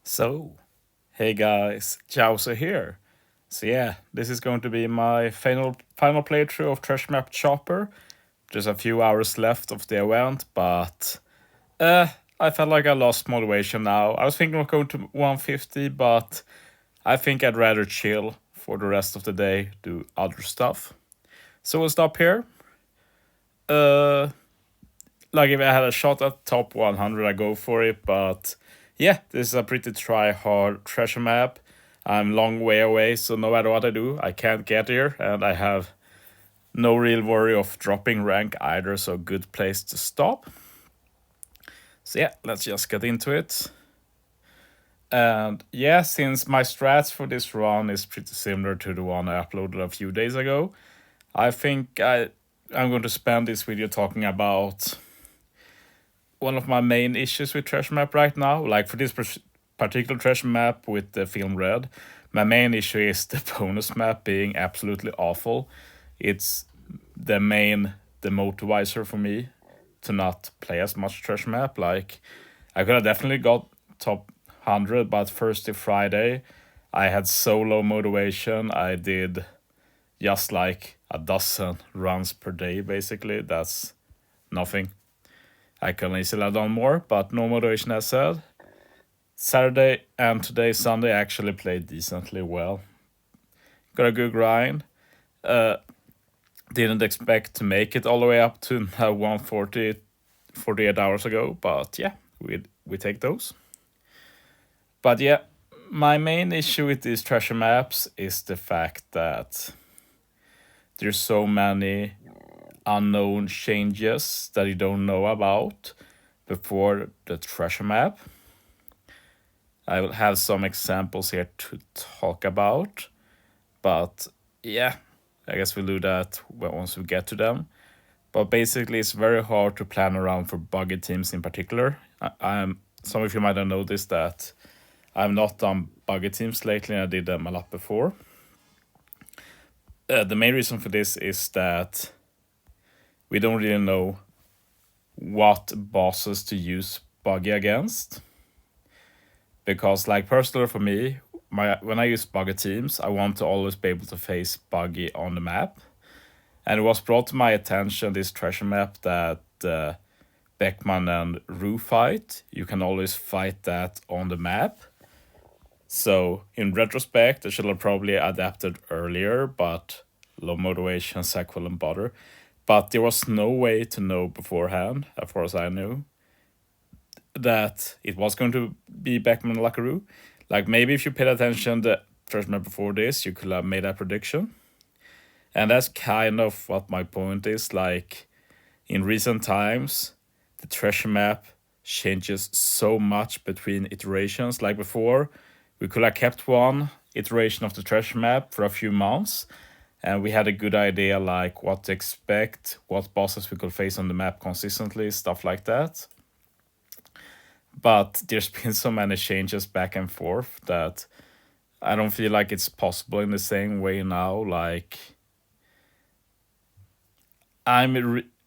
So, hey guys, Chauzu here. So yeah, this is going to be my final playthrough of Treasure Map Chopper. Just a few hours left of the event, but I felt like I lost motivation now. I was thinking of going to 150, but I think I'd rather chill for the rest of the day, do other stuff. So we'll stop here. Uh, like if I had a shot at top 100, I go for it. But yeah, this is a pretty try hard treasure map. I'm long way away, so no matter what I do, I can't get here, and I have no real worry of dropping rank either. So good place to stop. So yeah, let's just get into it. And yeah, since my strats for this run is pretty similar to the one I uploaded a few days ago, I think I'm going to spend this video talking about one of my main issues with treasure map right now. Like for this particular treasure map with the film red, my main issue is the bonus map being absolutely awful. It's the motivator for me to not play as much treasure map. Like I could have definitely got top 100, but Thursday, Friday, I had so low motivation. I did just like a dozen runs per day, basically. That's nothing. I can easily have done more, but no motivation as said. Saturday and today, Sunday, I actually played decently well. Got a good grind. Uh, didn't expect to make it all the way up to 140, 48 hours ago, but yeah, we take those. But yeah, my main issue with these treasure maps is the fact that there's so many unknown changes that you don't know about before the treasure map. I will have some examples here to talk about, but yeah, I guess we'll do that once we get to them. But basically, it's very hard to plan around for buggy teams in particular. I'm some of you might have noticed that I've not done buggy teams lately, and I did them a lot before. The main reason for this is that we don't really know what bosses to use buggy against. Because like personally for me, when I use buggy teams, I want to always be able to face buggy on the map. And it was brought to my attention this treasure map that Beckman and Rue fight. You can always fight that on the map. So in retrospect, I should have probably adapted earlier, but low motivation, sack will and bother. But there was no way to know beforehand, as far as I knew, that it was going to be Beckman and Lackaroo. Like maybe if you paid attention the treasure map before this, you could have made that prediction. And that's kind of what my point is. Like in recent times, the treasure map changes so much between iterations. Like before, we could have kept one iteration of the treasure map for a few months, and we had a good idea like what to expect, what bosses we could face on the map consistently, stuff like that. But there's been so many changes back and forth that I don't feel like it's possible in the same way now. Like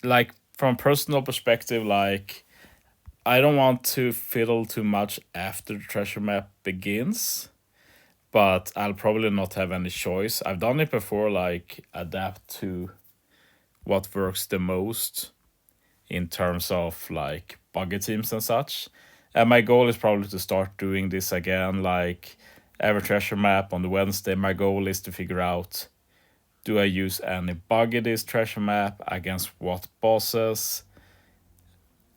like from personal perspective, like I don't want to fiddle too much after the treasure map begins, but I'll probably not have any choice. I've done it before, like adapt to what works the most in terms of like buggy teams and such. And my goal is probably to start doing this again, like every treasure map on the Wednesday. My goal is to figure out, do I use any buggy this treasure map against what bosses?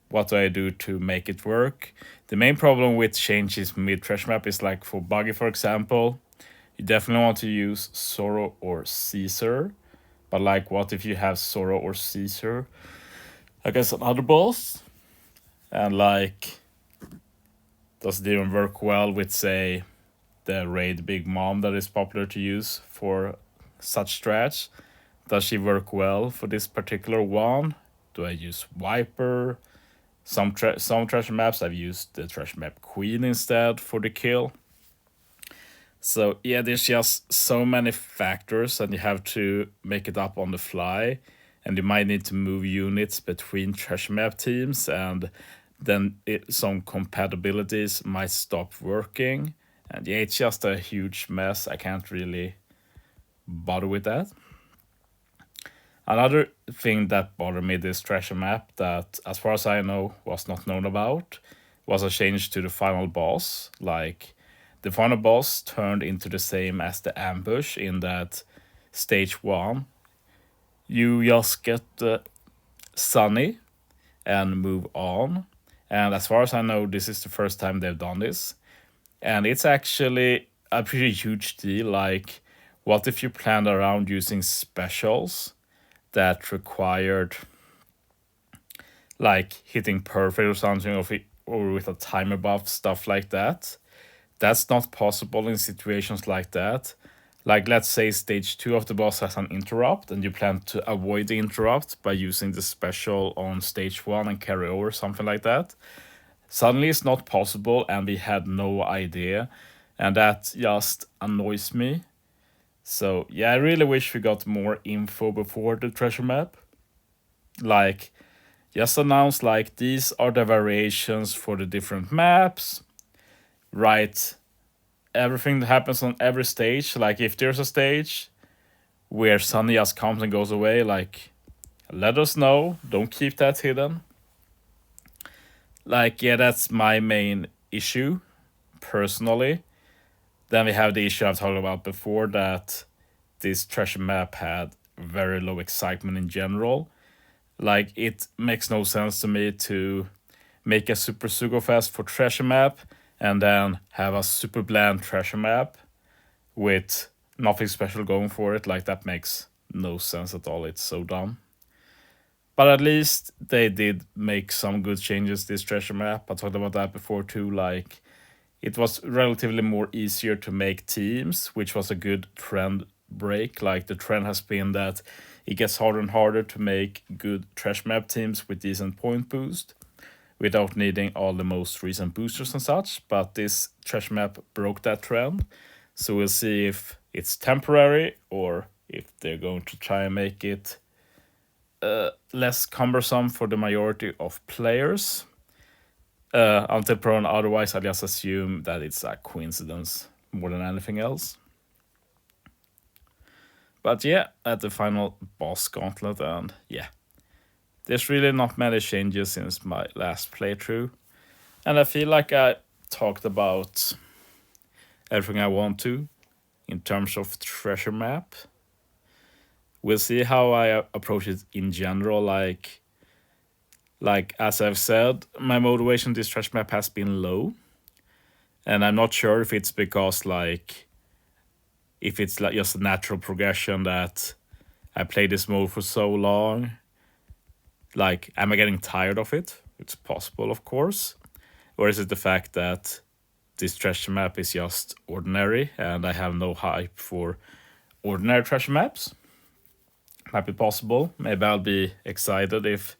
What do I do to make it work? The main problem with changes mid treasure map is like for buggy, for example, you definitely want to use Sorrow or Caesar. But like what if you have Sorrow or Caesar against another boss? And like, does it even work well with, say, the Raid Big Mom that is popular to use for such strats? Does she work well for this particular one? Do I use Viper? Some treasure maps I've used the treasure map Queen instead for the kill. So yeah, there's just so many factors, and you have to make it up on the fly, and you might need to move units between treasure map teams, and then some compatibilities might stop working. And yeah, it's just a huge mess. I can't really bother with that. Another thing that bothered me this treasure map that, as far as I know, was not known about was a change to the final boss. Like, the final boss turned into the same as the ambush in that stage 1. You just get Sunny and move on. And as far as I know, this is the first time they've done this. And it's actually a pretty huge deal. Like, what if you planned around using specials that required like hitting perfect or something, or with a timer buff, stuff like that? That's not possible in situations like that. Like, let's say stage 2 of the boss has an interrupt and you plan to avoid the interrupt by using the special on stage 1 and carry over, something like that. Suddenly it's not possible and we had no idea, and that just annoys me. So yeah, I really wish we got more info before the treasure map. Like, just announce like these are the variations for the different maps. Write everything that happens on every stage. Like, if there's a stage where Sunny just comes and goes away, like, let us know. Don't keep that hidden. Like, yeah, that's my main issue, personally. Then we have the issue I've talked about before, that this treasure map had very low excitement in general. Like, it makes no sense to me to make a super sugo fast for treasure map and then have a super bland treasure map with nothing special going for it. Like, that makes no sense at all. It's so dumb. But at least they did make some good changes this treasure map. I talked about that before too. Like, it was relatively more easier to make teams, which was a good trend break. Like, the trend has been that it gets harder and harder to make good treasure map teams with decent point boost without needing all the most recent boosters and such. But this treasure map broke that trend. So we'll see if it's temporary or if they're going to try and make it less cumbersome for the majority of players. Until proven otherwise, I just assume that it's a coincidence more than anything else. But yeah, at the final boss gauntlet, and yeah, there's really not many changes since my last playthrough. And I feel like I talked about everything I want to in terms of treasure map. We'll see how I approach it in general. Like as I've said, my motivation this treasure map has been low, and I'm not sure if it's because like if it's like just a natural progression that I played this mode for so long. Like, am I getting tired of it? It's possible, of course. Or is it the fact that this treasure map is just ordinary and I have no hype for ordinary treasure maps? Might be possible. Maybe I'll be excited if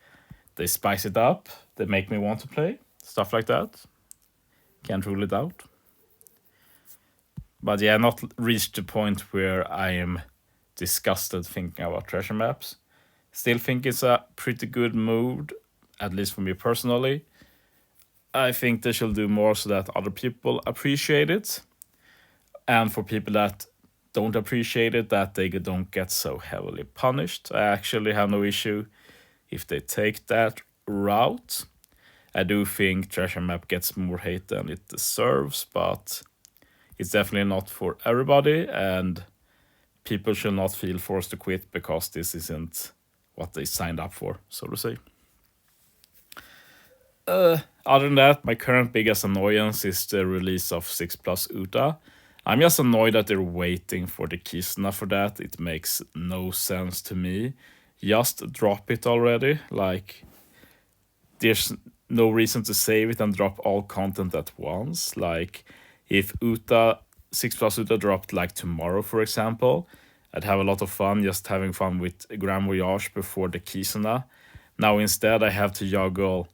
they spice it up. They make me want to play. Stuff like that. Can't rule it out. But yeah, not reached the point where I am disgusted thinking about treasure maps. Still think it's a pretty good mood, at least for me personally. I think they should do more so that other people appreciate it. And for people that don't appreciate it, that they don't get so heavily punished. I actually have no issue if they take that route. I do think treasure map gets more hate than it deserves, but it's definitely not for everybody, and people should not feel forced to quit because this isn't what they signed up for, so to say. Other than that, my current biggest annoyance is the release of 6 Plus Uta. I'm just annoyed that they're waiting for the Kisna for that. It makes no sense to me. Just drop it already. Like, there's no reason to save it and drop all content at once. Like, if Uta 6 Plus Uta dropped like tomorrow, for example, I'd have a lot of fun just having fun with Grand Voyage before the Kisuna. Now instead I have to juggle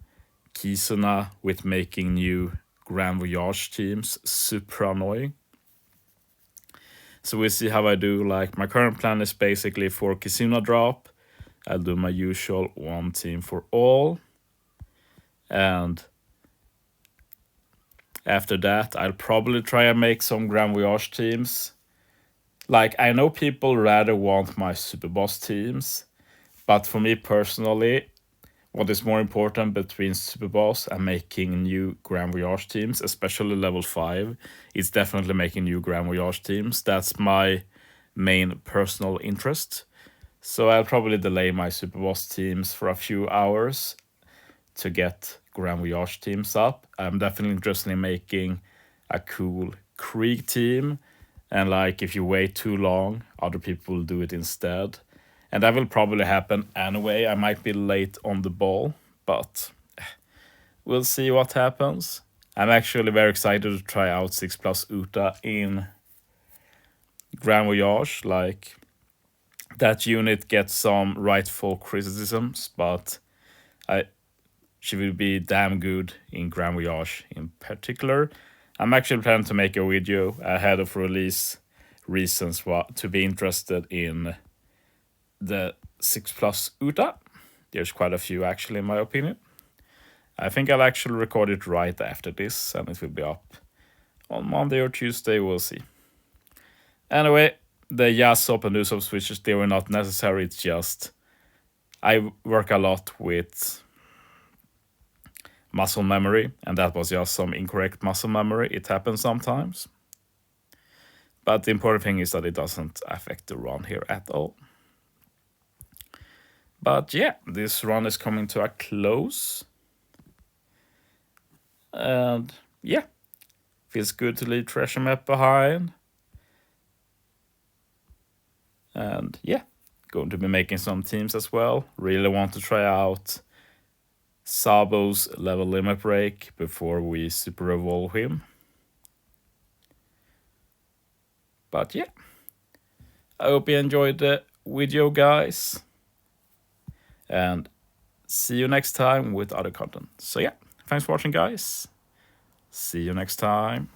Kisuna with making new Grand Voyage teams. Super annoying. So we'll see how I do. Like, my current plan is basically for Kisuna drop, I'll do my usual one team for all. And After that, I'll probably try and make some Grand Voyage teams. Like, I know people rather want my Super Boss teams, but for me personally, what is more important between Super Boss and making new Grand Voyage teams, especially level 5, is definitely making new Grand Voyage teams. That's my main personal interest. So I'll probably delay my Super Boss teams for a few hours to get Grand Voyage teams up. I'm definitely interested in making a cool Krieg team. And like, if you wait too long, other people will do it instead. And that will probably happen anyway. I might be late on the ball, but we'll see what happens. I'm actually very excited to try out 6 plus Uta in Grand Voyage. Like, that unit gets some rightful criticisms, but she will be damn good in Grand Voyage in particular. I'm actually planning to make a video ahead of release reasons to be interested in the 6 plus Uta. There's quite a few actually, in my opinion. I think I'll actually record it right after this, and it will be up on Monday or Tuesday, we'll see. Anyway, the Yasop and Usopp switches, they were not necessary, it's just I work a lot with muscle memory, and that was just some incorrect muscle memory. It happens sometimes. But the important thing is that it doesn't affect the run here at all. But yeah, this run is coming to a close. And yeah, feels good to leave Treasure Map behind. And yeah, going to be making some teams as well. Really want to try out Sabo's level limit break before we super evolve him. But yeah, I hope you enjoyed the video, guys. And see you next time with other content. So yeah, thanks for watching, guys. See you next time.